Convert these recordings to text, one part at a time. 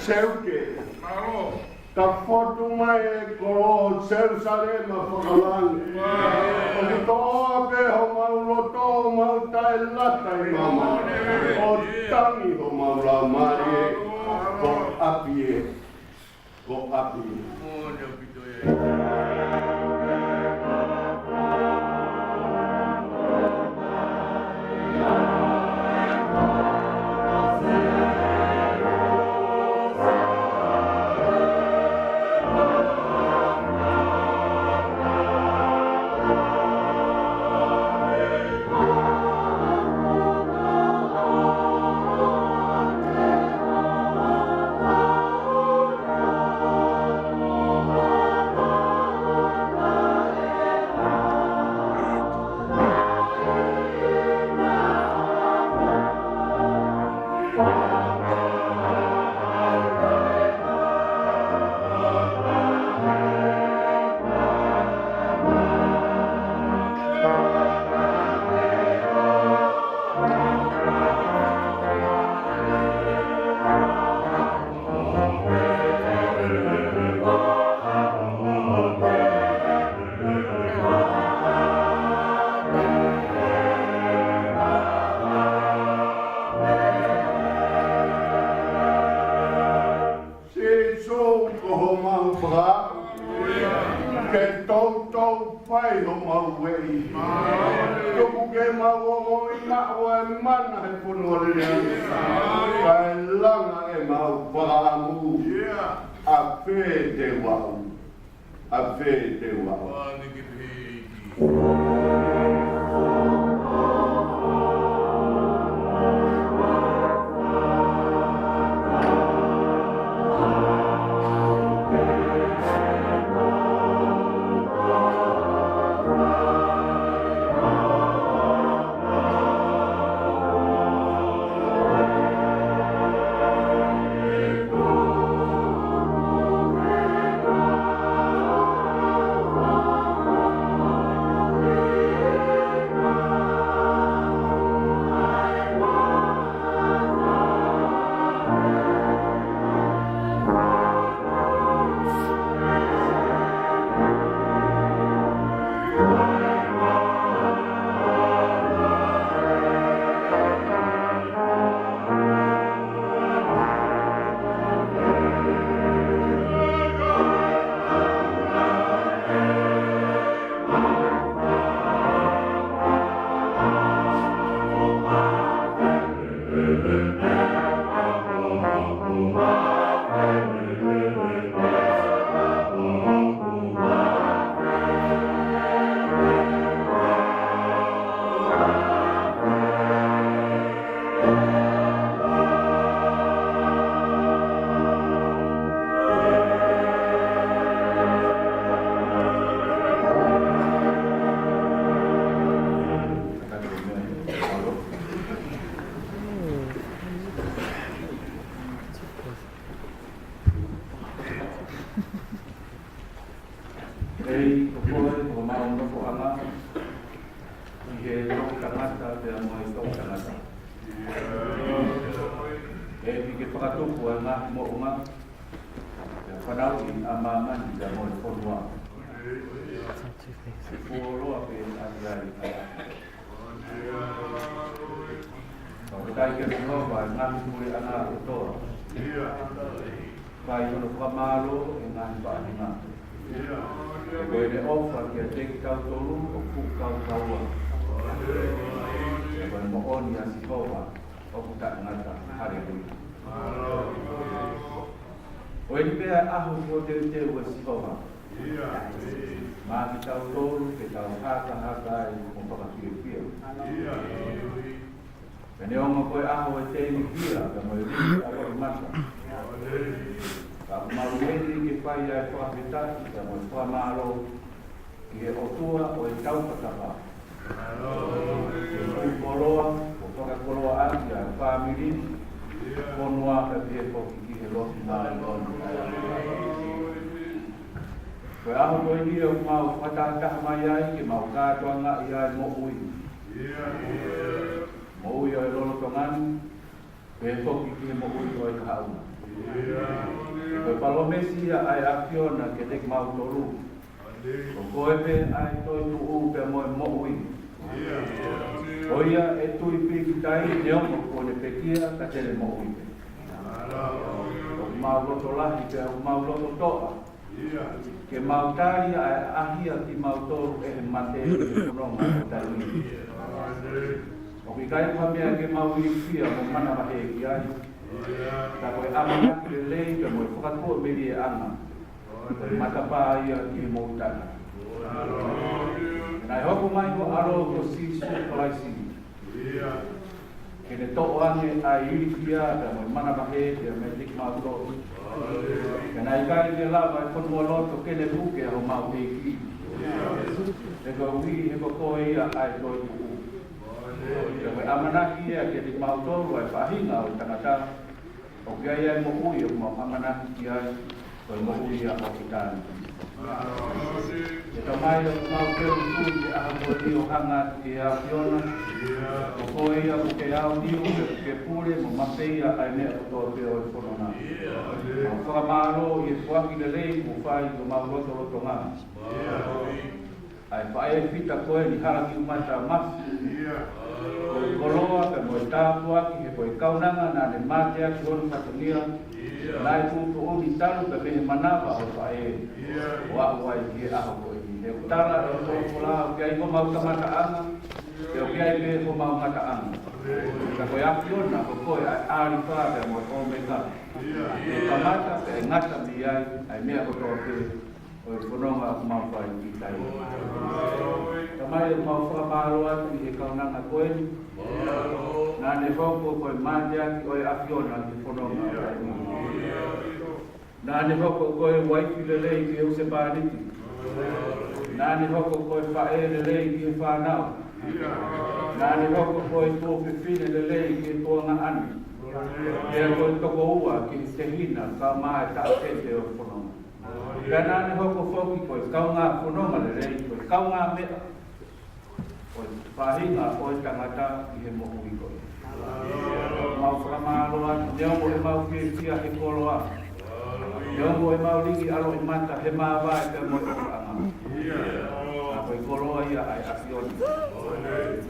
Seuke. Ka fotu mai e ko Jerusalem whakalangi. O ki toa pe ho mauloto mau tai lata I mama. O tangi ho maula mari e ko api e. Ko api e. Ko palomesi ai afiona ke tek mau toru. Ko koepe ai toi tu pe mo ui. Oia e tui pi tai neongo ko le pekia ka tele mo ui. Ko mau loto lahi pe mau loto toa. Ke mau tari ai ahia ki mau toru e mate e kononga o tari. O ki kai pamea ke mau ilipia mo mana mahe ki ai. Ta koe amana ki le lei pe mo whakatua meri e anga. Koe matapa ia ki mo utana. Nai hoko mai ko aro ko sisu kalaisi. Kene to'o ange ai ilipia pe mo mana mahe pe me tik mau toru. Kena ikai ke lava e konua loto kene buke ho mau heki. E ko ui he ko koe ia ai toi tuku. Koe amanaki ea ke te mau toru ai whahinga o tangata. O kia ia mo ui o mau amanaki ki ai koe mo ui a o ki tāni. E ka mai o mau keu tui ke aha koe ni o hanga ke a fiona. O koe ia ko ke au niu ke pure mo mapea ai mea o toa peo e whanona. O whakamaro i e fuaki le lei mo whai o mau roto roto ngā. Ai whae e whita koe ni haraki umata mafi. Koe koloa pe mo e tāpuaki he koe kaunanga nā ne mate aki honu whatangia. Nai tūtu oni taru pe mehe manawa o whae. O aku ai ki e aho koe ni. E utara e o kola o kia i ko mau kamata anga. E o kia i me ko mau ngata anga. Ka koe aki ona ko koe ai aari wha pe mo e omeka. E kamata pe e ngata mi ai mea ko toa pe o e whanonga o mau whai ki tai. Ka mai o mau whakamaro atu i he kaunanga koe ni. Nā ne whauko koe mate aki o e awhiona ki whanonga o tai ni. Nā ne hoko koe waifi le lei ki use pāriti. Nā ne hoko koe whae le lei ki e whanau. Nā ne hoko koe tō whiwhine le lei ki e tōanga ani. Ea koe toko ua ki te hina ka mai ta pete o whanonga. Ka nā ne hoko whoki koe kaunga whanonga le lei, koe kaunga mea. Koe whahinga koe tangata ki he mohui koe. Mau whakamaro atu, neongo e mau whia he koloa. Yongo e mauriki alo i mata he maawai pe mo o anga. Nā koe koloa ia ai asioni.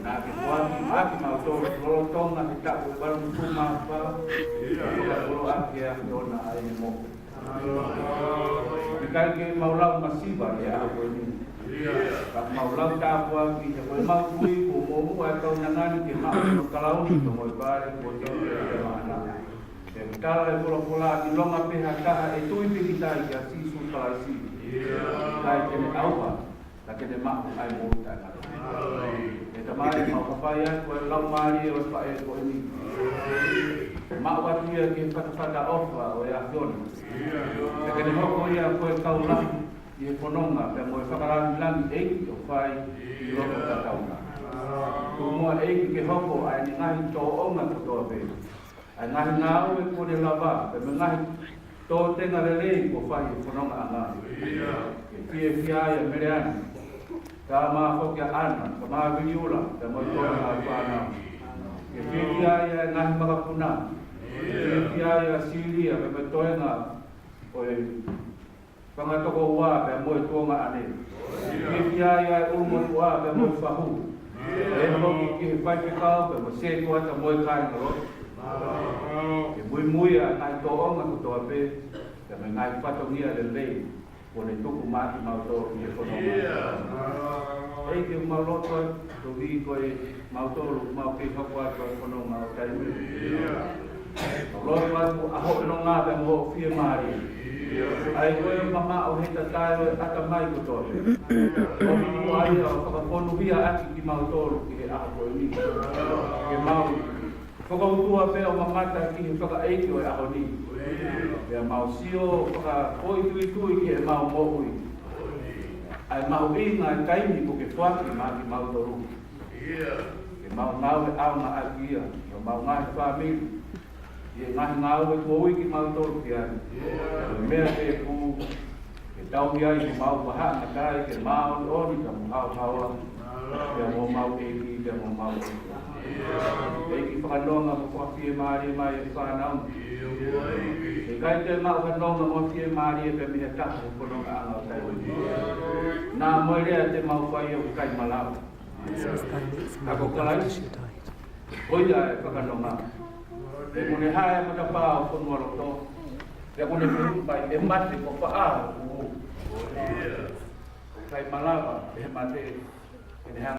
Nā ke tuaki maki mau tōru kolo tonga he tapu e waru tu maawha. Nā kolo aki e asiona ai ni mo. Kai ke maulau masiva e a koe ni. Ka maulau tāpu aki e koe mau kui ko momu ai kau nyangani ke mau no kalauni to mo i pare ko te o maana. Kala e pola ki longa peha kaha e tui pikitai ki a sisu kalaisi. Kai kene auha, ka kene mahu ai mōta. E tamai mau kawhai ai koe lau maari o e whae koe ni. Mau atu ia ki whakawhaka ofa o e awhiona. Ka kene hoko ia koe kaulahi i e whanonga pe mo e whakarani langi eiki o whai i roto ka kauna. Ko mua eiki ke hoko ai ni ngahi tō onga kotoa pe. Ai ngahi ngāo e kore lava, pe me ngahi tō tenga lelei ko whai o whanonga anga. Ke fie fiaia mere ani. Ka maa whokia ana, ka maa viniula, te moi tōna ngā whanau. Ke fie fiaia e ngahi makapuna. Ke fie fiaia siria, pe me toenga o e whangatoko ua, pe moi tōnga ane. Ke fie fiaia e umo ua, pe moi whahu. E hoki ki he whaipikau, pe mo se kuata moi kāinga roto. E mui a ngai tōonga ko toa pe, te me ngai whatongia le lei, ko ne tuku māti mau tō i e whanonga. Ei ke umaloto, to vi koe mau tōru, mau ke hoko ato e whanonga o taimi. Loto atu aho no ngā pe mo fie maari. Ai koe mama o he tatai o ata mai ko toa pe. O hiku ai o whakaponu hia aki ki mau tōru ki he aho koe ni. Ke mau whakautua pēo mamata ki he whakaeiki o e aho ni. Pea mau sio whakakoi tui ki he mau mohui. Ai mau inga e kaimi ko ke whaki maa ki mau toru. Ke mau ngau e au ngā akia, o mau ngā he whamiri. Ie ngahi ngau e koi ki mau toru ki ai. Mea te ku, ke tau ki ai ki mau waha na kai, ke mau oni ka mu hau hawa. Pea mo mau eiki, pea mo mau eiki. Ei ki whakanonga mo kua pie maari mai e whanau. E kai te mau whanonga mo pie maari e pe mihe taha e whanonga anga o tai. Nā moerea te mau whai o kai malawa. Ako kalai. Oia e whakanonga. E mune hae makapā o whanua roto. E mune whirupai e mate ko whaaro. Kai malawa e mate.